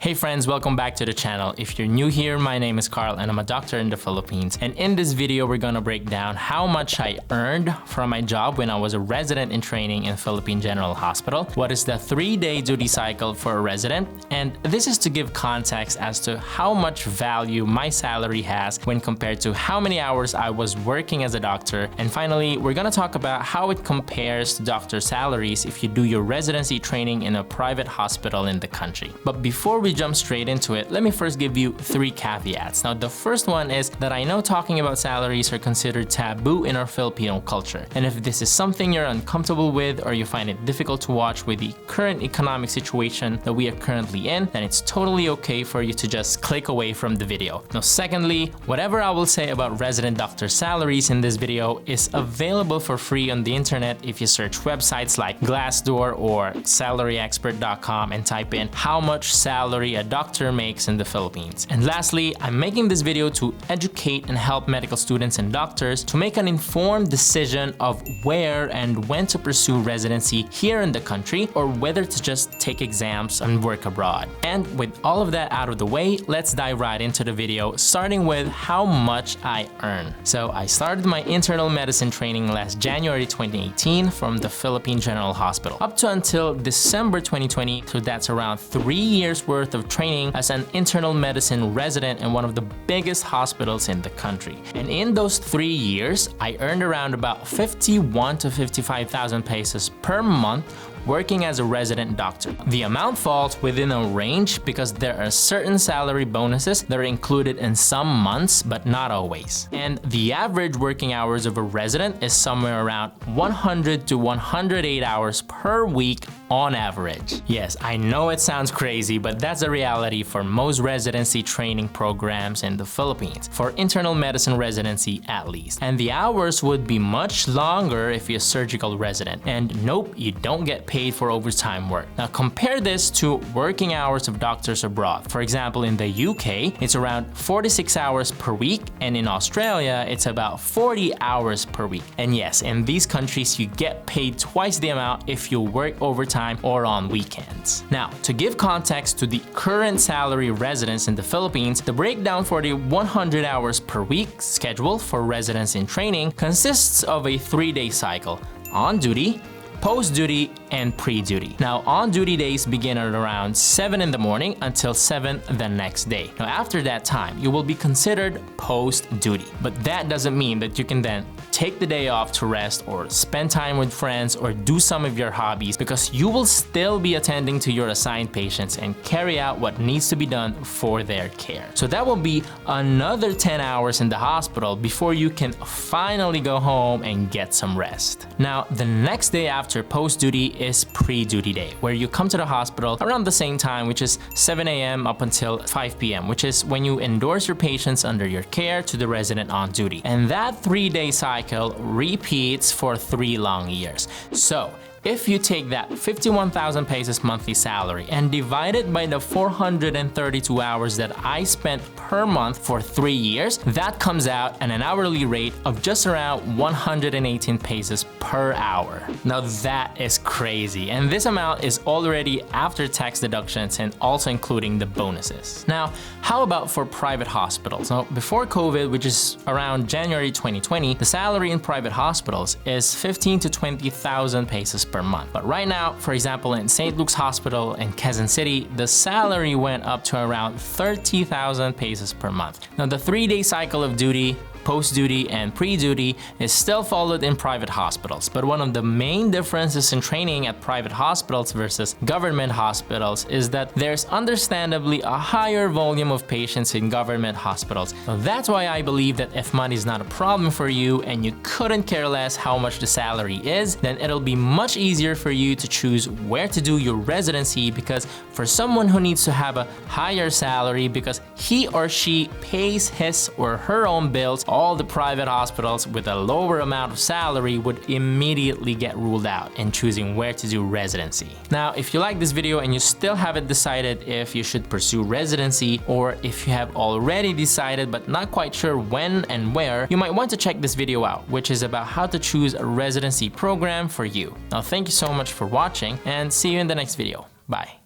Hey friends, welcome back to the channel. If you're new here, my name is Carl and I'm a doctor in the Philippines. And in this video, we're gonna break down how much I earned from my job when I was a resident in training in Philippine General Hospital. What is the 3-day duty cycle for a resident? And this is to give context as to how much value my salary has when compared to how many hours I was working as a doctor. And finally, we're gonna talk about how it compares to doctor salaries if you do your residency training in a private hospital in the country. But before we jump straight into it, let me first give you 3 caveats. Now, the first one is that I know talking about salaries are considered taboo in our Filipino culture. And if this is something you're uncomfortable with or you find it difficult to watch with the current economic situation that we are currently in, then it's totally okay for you to just click away from the video. Now, secondly, whatever I will say about resident doctor salaries in this video is available for free on the internet if you search websites like Glassdoor or salaryexpert.com and type in how much salary a doctor makes in the Philippines. And lastly, I'm making this video to educate and help medical students and doctors to make an informed decision of where and when to pursue residency here in the country or whether to just take exams and work abroad. And with all of that out of the way, let's dive right into the video, starting with how much I earn. So I started my internal medicine training last January 2018 from the Philippine General Hospital up to until December 2020, so that's around 3 years worth of training as an internal medicine resident in one of the biggest hospitals in the country. And in those 3 years, I earned around about 51 to 55,000 pesos per month working as a resident doctor. The amount falls within a range because there are certain salary bonuses that are included in some months, but not always. And the average working hours of a resident is somewhere around 100 to 108 hours per week on average. Yes, I know it sounds crazy, but that's a reality for most residency training programs in the Philippines, for internal medicine residency at least. And the hours would be much longer if you're a surgical resident. And nope, you don't get paid for overtime work. Now compare this to working hours of doctors abroad. For example, in the UK, it's around 46 hours per week, and in Australia, it's about 40 hours per week. And yes, in these countries, you get paid twice the amount if you work overtime or on weekends. Now, to give context to the current salary residents in the Philippines, the breakdown for the 100 hours per week schedule for residents in training consists of a 3-day cycle: on duty, post-duty, and pre-duty. Now, on-duty days begin at around 7 in the morning until 7 the next day. Now, after that time, you will be considered post-duty. But that doesn't mean that you can then take the day off to rest or spend time with friends or do some of your hobbies, because you will still be attending to your assigned patients and carry out what needs to be done for their care. So that will be another 10 hours in the hospital before you can finally go home and get some rest. Now, the next day after post-duty is pre-duty day, where you come to the hospital around the same time, which is 7 a.m. up until 5 p.m., which is when you endorse your patients under your care to the resident on duty. And that 3-day cycle repeats for 3 long years. So if you take that 51,000 pesos monthly salary and divide it by the 432 hours that I spent per month for 3 years, that comes out at an hourly rate of just around 118 pesos per hour. Now that is crazy, and this amount is already after tax deductions and also including the bonuses. Now, how about for private hospitals? Now, before COVID, which is around January 2020, the salary in private hospitals is 15 to 20,000 pesos per month. But right now, for example, in St. Luke's Hospital in Quezon City, the salary went up to around 30,000 pesos per month. Now, the 3-day cycle of duty, post-duty, and pre-duty is still followed in private hospitals. But one of the main differences in training at private hospitals versus government hospitals is that there's understandably a higher volume of patients in government hospitals. So that's why I believe that if money is not a problem for you and you couldn't care less how much the salary is, then it'll be much easier for you to choose where to do your residency, because for someone who needs to have a higher salary because he or she pays his or her own bills, all the private hospitals with a lower amount of salary would immediately get ruled out in choosing where to do residency. Now, if you like this video and you still haven't decided if you should pursue residency, or if you have already decided but not quite sure when and where, you might want to check this video out, which is about how to choose a residency program for you. Now, thank you so much for watching, and see you in the next video. Bye.